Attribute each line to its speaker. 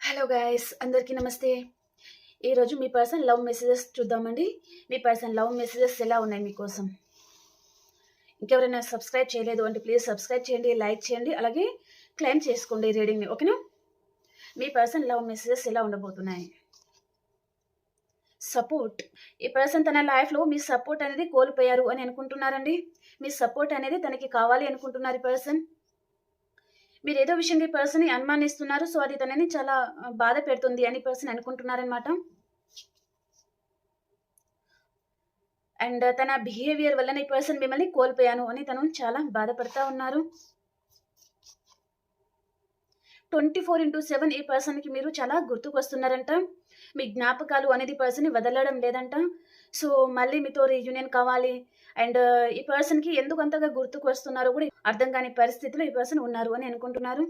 Speaker 1: Hello guys, అందరికీ నమస్తే. ఈరోజు మీ పర్సన్ లవ్ మెసేజెస్ చూద్దామండి. మీ పర్సన్ లవ్ మెసేజెస్ ఎలా ఉన్నాయి మీకోసం. ఇంకెవరైనా సబ్స్క్రైబ్ చేయలేదు అంటే ప్లీజ్ సబ్స్క్రైబ్ చేయండి, లైక్ చేయండి, అలాగే క్లెయిమ్ చేసుకోండి రీడింగ్ని, ఓకేనా? మీ పర్సన్ లవ్ మెసేజెస్ ఎలా ఉండబోతున్నాయి. సపోర్ట్. ఈ పర్సన్ తన లైఫ్లో మీ సపోర్ట్ అనేది కోల్పోయారు అని అనుకుంటున్నారండి. మీ సపోర్ట్ అనేది తనకి కావాలి అనుకుంటున్నారు ఈ పర్సన్. మీరు ఏదో విషయంగా ఈ పర్సన్ని అనుమానిస్తున్నారు. సో అది తనని చాలా బాధ పెడుతుంది అని పర్సన్ అనుకుంటున్నారనమాట. అండ్ తన బిహేవియర్ వల్ల ఈ పర్సన్ మిమ్మల్ని కోల్పోయాను అని తను చాలా బాధపడతా ఉన్నారు. 24/7 ఈ పర్సన్కి మీరు చాలా గుర్తుకొస్తున్నారంట. మీ జ్ఞాపకాలు అనేది పర్సన్ని వదలడం లేదంట. సో మళ్ళీ మీతో రీయూనియన్ కావాలి. అండ్ ఈ పర్సన్కి ఎందుకు అంతగా గుర్తుకు వస్తున్నారో కూడా అర్థం కాని పరిస్థితిలో ఈ పర్సన్ ఉన్నారు అని అనుకుంటున్నారు.